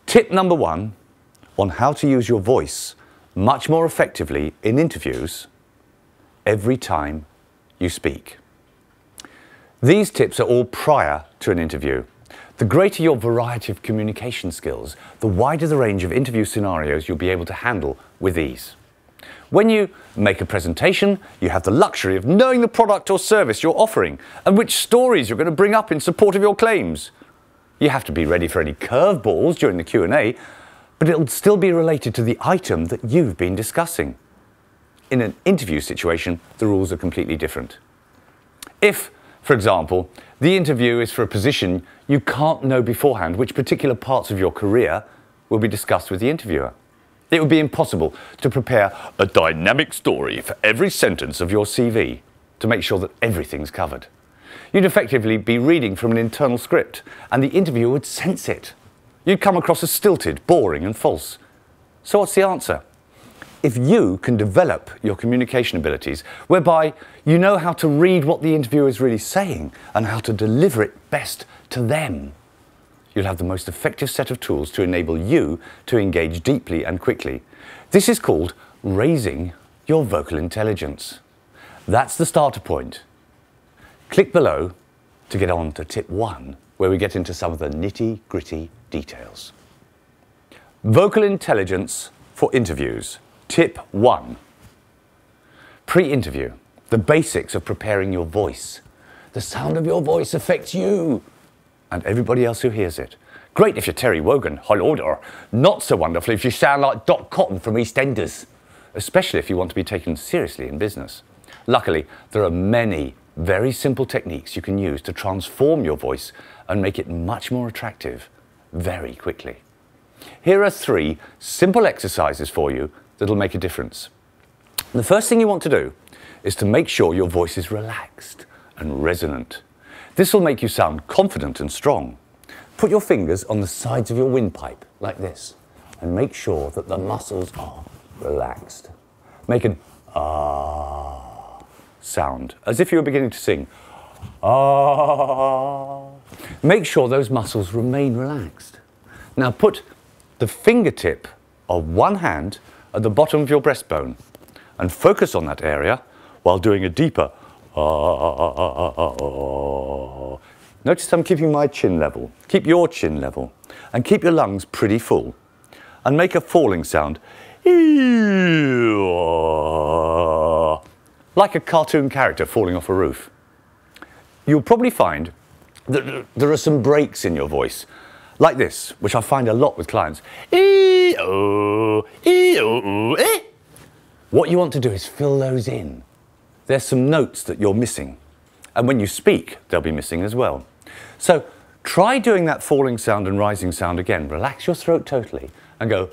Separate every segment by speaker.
Speaker 1: Tip number 1 on how to use your voice much more effectively in interviews every time you speak. These tips are all prior to an interview. The greater your variety of communication skills, the wider the range of interview scenarios you'll be able to handle with ease. When you make a presentation, you have the luxury of knowing the product or service you're offering and which stories you're going to bring up in support of your claims. You have to be ready for any curveballs during the Q&A, but it'll still be related to the item that you've been discussing. In an interview situation, the rules are completely different. If, for example, the interview is for a position you can't know beforehand which particular parts of your career will be discussed with the interviewer, it would be impossible to prepare a dynamic story for every sentence of your CV to make sure that everything's covered. You'd effectively be reading from an internal script, and the interviewer would sense it. You'd come across as stilted, boring and false. So what's the answer? If you can develop your communication abilities, whereby you know how to read what the interviewer is really saying and how to deliver it best to them, you'll have the most effective set of tools to enable you to engage deeply and quickly. This is called raising your vocal intelligence. That's the starter point. Click below to get on to tip 1, where we get into some of the nitty-gritty details. Vocal intelligence for interviews. Tip 1. Pre-interview, the basics of preparing your voice. The sound of your voice affects you and everybody else who hears it. Great if you're Terry Wogan, hello there. Not so wonderful if you sound like Doc Cotton from EastEnders, especially if you want to be taken seriously in business. Luckily, there are many very simple techniques you can use to transform your voice and make it much more attractive very quickly. Here are 3 simple exercises for you that'll make a difference. The first thing you want to do is to make sure your voice is relaxed and resonant. This will make you sound confident and strong. Put your fingers on the sides of your windpipe like this and make sure that the muscles are relaxed. Make an ah sound as if you were beginning to sing. Ah. Make sure those muscles remain relaxed. Now put the fingertip of one hand at the bottom of your breastbone and focus on that area while doing a deeper Notice I'm keeping my chin level. Keep your chin level and keep your lungs pretty full and make a falling sound like a cartoon character falling off a roof. You'll probably find that there are some breaks in your voice like this, which I find a lot with clients. What you want to do is fill those in. There's some notes that you're missing, and when you speak, they'll be missing as well. So try doing that falling sound and rising sound again. Relax your throat totally and go.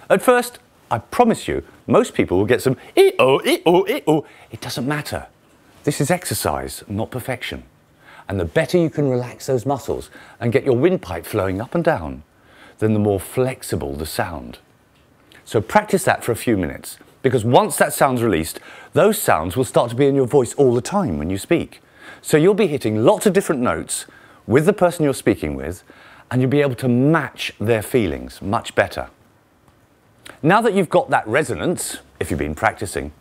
Speaker 1: At first, I promise you, most people will get some It doesn't matter. This is exercise, not perfection. And the better you can relax those muscles and get your windpipe flowing up and down, then the more flexible the sound. So practice that for a few minutes, because once that sound's released, those sounds will start to be in your voice all the time when you speak. So you'll be hitting lots of different notes with the person you're speaking with, and you'll be able to match their feelings much better. Now that you've got that resonance, if you've been practicing,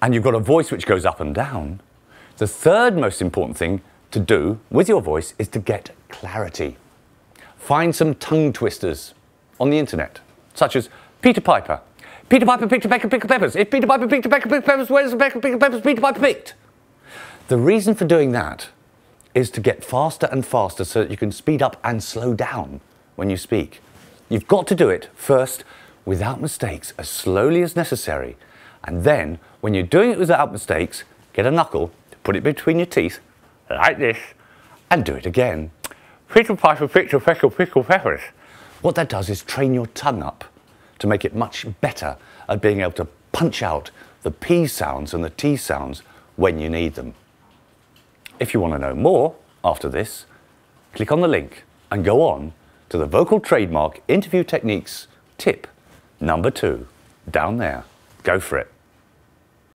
Speaker 1: and you've got a voice which goes up and down, the third most important thing to do with your voice is to get clarity. Find some tongue twisters on the internet, such as Peter Piper. Peter Piper picked a peck of pickled peppers. If Peter Piper picked a peck of pickled peppers, where's the peck of pickled peppers Peter Piper picked? The reason for doing that is to get faster and faster so that you can speed up and slow down when you speak. You've got to do it first without mistakes, as slowly as necessary. And then, when you're doing it without mistakes, get a knuckle, put it between your teeth, like this, and do it again. Peter Piper picked a peck of pickled peppers. What that does is train your tongue up to make it much better at being able to punch out the P sounds and the T sounds when you need them. If you want to know more after this, click on the link and go on to the Vocal Trademark Interview Techniques tip number 2, down there. Go for it.